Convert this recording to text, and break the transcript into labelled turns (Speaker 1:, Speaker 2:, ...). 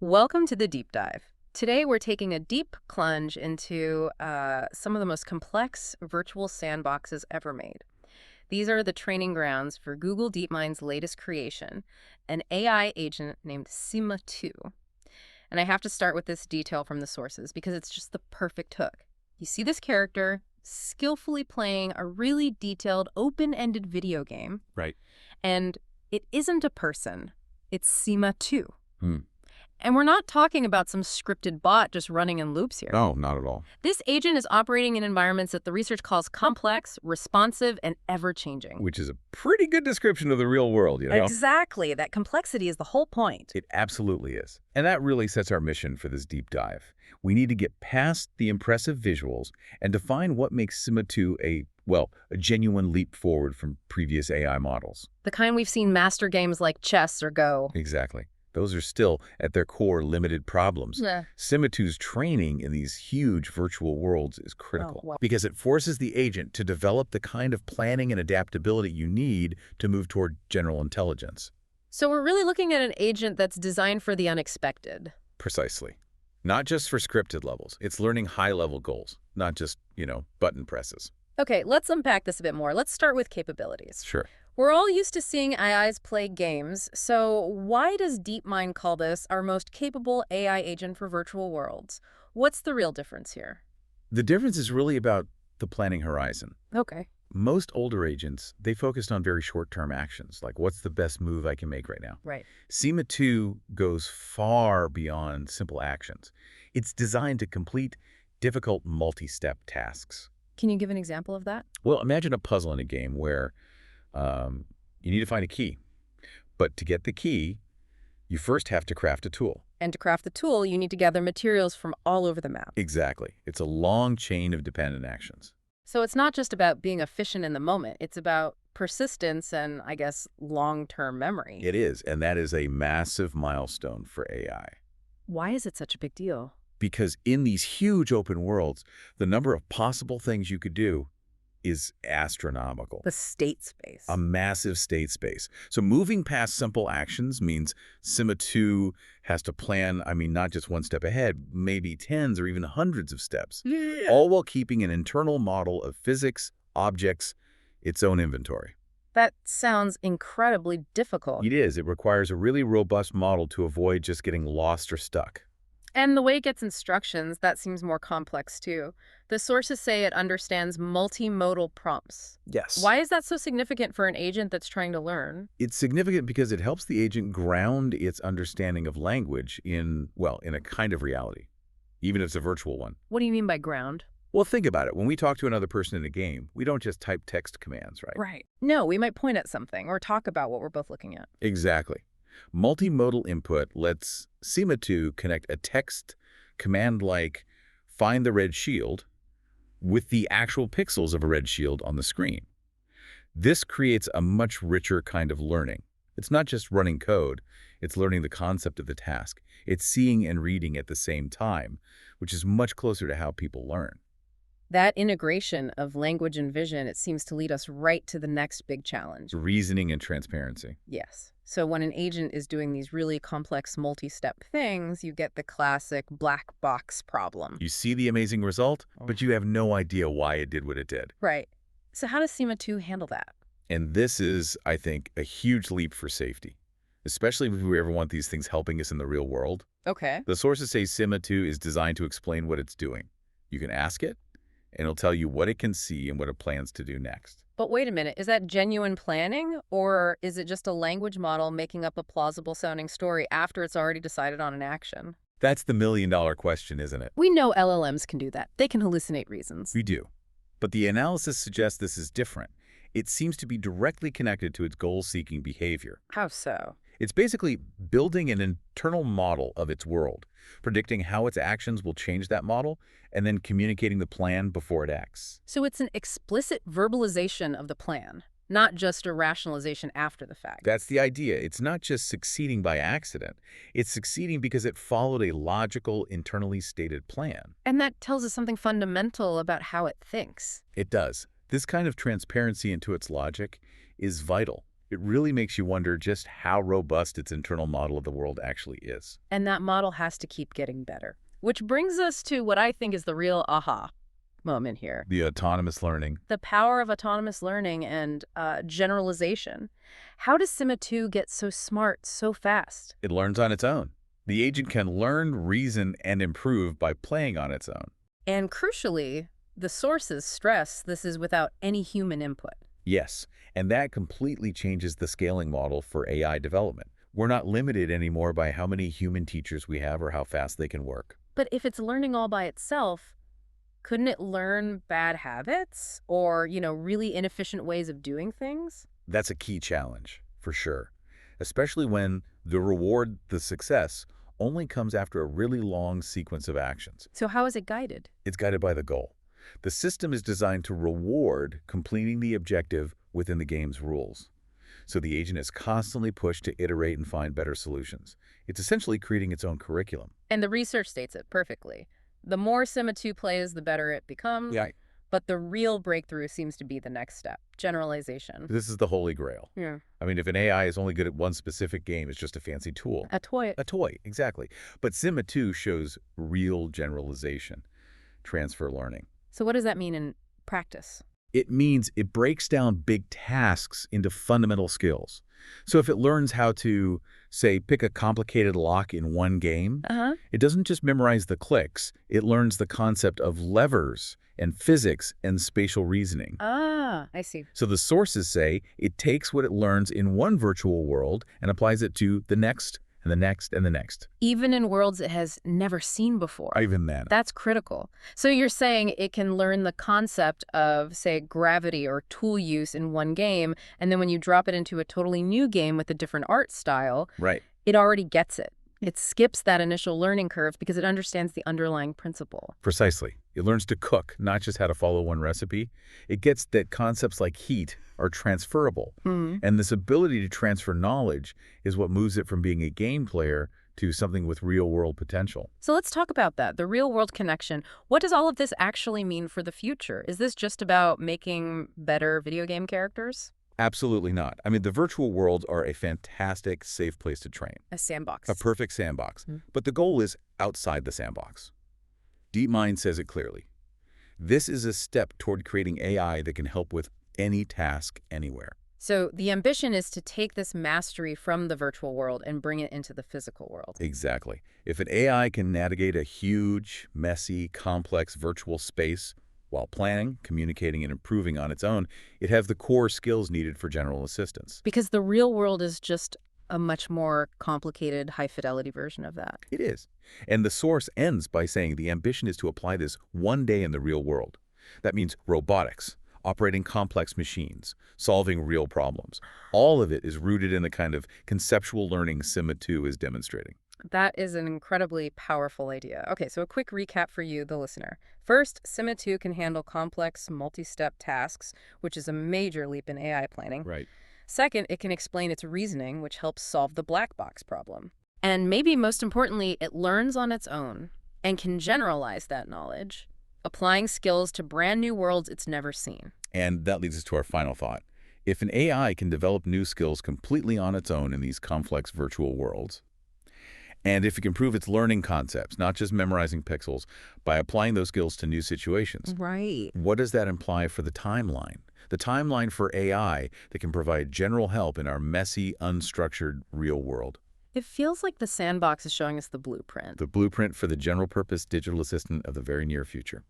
Speaker 1: Welcome to the deep dive. Today we're taking a deep plunge into some of the most complex virtual sandboxes ever made. These are the training grounds for Google DeepMind's latest creation, an AI agent named SIMA 2. And I have to start with this detail from the sources because it's just the perfect hook. You see this character skillfully playing a really detailed, open-ended video game,
Speaker 2: Right.
Speaker 1: and it isn't a person. It's SIMA 2.
Speaker 2: Hmm.
Speaker 1: And we're not talking about some scripted bot just running in loops here.
Speaker 2: No, not at all.
Speaker 1: This agent is operating in environments that the research calls complex, responsive, and ever-changing.
Speaker 2: Which is a pretty good description of the real world, you know?
Speaker 1: Exactly. That complexity is the whole point.
Speaker 2: It absolutely is. And that really sets our mission for this deep dive. We need to get past the impressive visuals and define what makes SIMA 2 a genuine leap forward from previous AI models.
Speaker 1: The kind we've seen master games like chess or Go.
Speaker 2: Exactly. Those are still, at their core, limited problems.
Speaker 1: Yeah.
Speaker 2: SIMA 2's training in these huge virtual worlds is critical because it forces the agent to develop the kind of planning and adaptability you need to move toward general intelligence.
Speaker 1: So we're really looking at an agent that's designed for the unexpected.
Speaker 2: Precisely. Not just for scripted levels. It's learning high-level goals, not just, button presses.
Speaker 1: Okay, let's unpack this a bit more. Let's start with capabilities.
Speaker 2: Sure.
Speaker 1: We're all used to seeing AIs play games, so why does DeepMind call this our most capable AI agent for virtual worlds? What's the real difference here?
Speaker 2: The difference is really about the planning horizon.
Speaker 1: Okay.
Speaker 2: Most older agents, they focused on very short-term actions, like what's the best move I can make right now.
Speaker 1: Right.
Speaker 2: SIMA 2 goes far beyond simple actions. It's designed to complete difficult multi-step tasks.
Speaker 1: Can you give an example of that?
Speaker 2: Well, imagine a puzzle in a game where you need to find a key. But to get the key, you first have to craft a tool.
Speaker 1: And to craft the tool, you need to gather materials from all over the map.
Speaker 2: Exactly. It's a long chain of dependent actions.
Speaker 1: So it's not just about being efficient in the moment. It's about persistence and, I guess, long-term memory.
Speaker 2: It is, and that is a massive milestone for AI.
Speaker 1: Why is it such a big deal?
Speaker 2: Because in these huge open worlds, the number of possible things you could do is astronomical.
Speaker 1: The state space.
Speaker 2: A massive state space. So moving past simple actions means SIMA 2 has to plan, not just one step ahead, maybe tens or even hundreds of steps, all while keeping an internal model of physics, objects, its own inventory.
Speaker 1: That sounds incredibly difficult.
Speaker 2: It is. It requires a really robust model to avoid just getting lost or stuck.
Speaker 1: And the way it gets instructions, that seems more complex too. The sources say it understands multimodal prompts.
Speaker 2: Yes.
Speaker 1: Why is that so significant for an agent that's trying to learn?
Speaker 2: It's significant because it helps the agent ground its understanding of language in a kind of reality, even if it's a virtual one.
Speaker 1: What do you mean by ground?
Speaker 2: Well, think about it. When we talk to another person in a game, we don't just type text commands, right?
Speaker 1: Right. No, we might point at something or talk about what we're both looking at.
Speaker 2: Exactly. Multimodal input lets SIMA 2 connect a text command like find the red shield with the actual pixels of a red shield on the screen. This creates a much richer kind of learning. It's not just running code, it's learning the concept of the task. It's seeing and reading at the same time, which is much closer to how people learn.
Speaker 1: That integration of language and vision, it seems to lead us right to the next big challenge.
Speaker 2: Reasoning and transparency.
Speaker 1: Yes. So when an agent is doing these really complex multi-step things, you get the classic black box problem.
Speaker 2: You see the amazing result, but you have no idea why it did what it did.
Speaker 1: Right. So how does SIMA 2 handle that?
Speaker 2: And this is, I think, a huge leap for safety, especially if we ever want these things helping us in the real world.
Speaker 1: Okay.
Speaker 2: The sources say SIMA 2 is designed to explain what it's doing. You can ask it, and it'll tell you what it can see and what it plans to do next.
Speaker 1: But wait a minute, is that genuine planning, or is it just a language model making up a plausible-sounding story after it's already decided on an action?
Speaker 2: That's the million-dollar question, isn't it?
Speaker 1: We know LLMs can do that. They can hallucinate reasons.
Speaker 2: We do. But the analysis suggests this is different. It seems to be directly connected to its goal-seeking behavior.
Speaker 1: How so?
Speaker 2: It's basically building an internal model of its world, predicting how its actions will change that model, and then communicating the plan before it acts.
Speaker 1: So it's an explicit verbalization of the plan, not just a rationalization after the fact.
Speaker 2: That's the idea. It's not just succeeding by accident. It's succeeding because it followed a logical, internally stated plan.
Speaker 1: And that tells us something fundamental about how it thinks.
Speaker 2: It does. This kind of transparency into its logic is vital It really makes you wonder just how robust its internal model of the world actually is.
Speaker 1: And that model has to keep getting better. Which brings us to what I think is the real aha moment here.
Speaker 2: The autonomous learning.
Speaker 1: The power of autonomous learning and generalization. How does SIMA 2 get so smart so fast?
Speaker 2: It learns on its own. The agent can learn, reason, and improve by playing on its own.
Speaker 1: And crucially, the sources stress this is without any human input.
Speaker 2: Yes, and that completely changes the scaling model for AI development. We're not limited anymore by how many human teachers we have or how fast they can work.
Speaker 1: But if it's learning all by itself, couldn't it learn bad habits or, really inefficient ways of doing things?
Speaker 2: That's a key challenge, for sure, especially when the reward, the success, only comes after a really long sequence of actions.
Speaker 1: So how is it guided?
Speaker 2: It's guided by the goal. The system is designed to reward completing the objective within the game's rules. So the agent is constantly pushed to iterate and find better solutions. It's essentially creating its own curriculum.
Speaker 1: And the research states it perfectly. The more SIMA 2 plays, the better it becomes.
Speaker 2: Yeah,
Speaker 1: But the real breakthrough seems to be the next step, generalization.
Speaker 2: this is the holy grail.
Speaker 1: Yeah.
Speaker 2: I mean, if an AI is only good at one specific game, it's just a fancy tool.
Speaker 1: A toy.
Speaker 2: A toy, exactly. But SIMA 2 shows real generalization, transfer learning.
Speaker 1: So what does that mean in practice?
Speaker 2: It means it breaks down big tasks into fundamental skills. So if it learns how to, say, pick a complicated lock in one game,
Speaker 1: Uh-huh.
Speaker 2: it doesn't just memorize the clicks, it learns the concept of levers and physics and spatial reasoning.
Speaker 1: Ah, I see.
Speaker 2: So the sources say it takes what it learns in one virtual world and applies it to the next and the next and the next.
Speaker 1: Even in worlds it has never seen before.
Speaker 2: Even then.
Speaker 1: That's critical. So you're saying it can learn the concept of, say, gravity or tool use in one game, and then when you drop it into a totally new game with a different art style,
Speaker 2: Right.
Speaker 1: it already gets it. It skips that initial learning curve because it understands the underlying principle.
Speaker 2: Precisely. It learns to cook, not just how to follow one recipe. It gets that concepts like heat are transferable. And this ability to transfer knowledge is what moves it from being a game player to something with real-world potential.
Speaker 1: So let's talk about that, the real-world connection. What does all of this actually mean for the future? Is this just about making better video game characters?
Speaker 2: Absolutely not. I mean, the virtual worlds are a fantastic, safe place to train.
Speaker 1: A sandbox.
Speaker 2: A perfect sandbox. But the goal is outside the sandbox. DeepMind says it clearly. This is a step toward creating AI that can help with any task anywhere.
Speaker 1: So the ambition is to take this mastery from the virtual world and bring it into the physical world.
Speaker 2: Exactly. If an AI can navigate a huge, messy, complex virtual space while planning, communicating, and improving on its own, it has the core skills needed for general assistance.
Speaker 1: Because the real world is just a much more complicated, high-fidelity version of that.
Speaker 2: It is. And the source ends by saying the ambition is to apply this one day in the real world. That means robotics, operating complex machines, solving real problems. All of it is rooted in the kind of conceptual learning SIMA 2 is demonstrating.
Speaker 1: That is an incredibly powerful idea. Okay, so a quick recap for you, the listener. First, SIMA 2 can handle complex, multi-step tasks, which is a major leap in AI planning.
Speaker 2: Right.
Speaker 1: Second, it can explain its reasoning, which helps solve the black box problem. And maybe most importantly, it learns on its own and can generalize that knowledge, applying skills to brand new worlds it's never seen.
Speaker 2: And that leads us to our final thought. If an AI can develop new skills completely on its own in these complex virtual worlds, and if it can prove its learning concepts, not just memorizing pixels, by applying those skills to new situations,
Speaker 1: Right.
Speaker 2: what does that imply for the timeline? The timeline for AI that can provide general help in our messy, unstructured real world.
Speaker 1: It feels like the sandbox is showing us the blueprint.
Speaker 2: The blueprint for the general-purpose digital assistant of the very near future.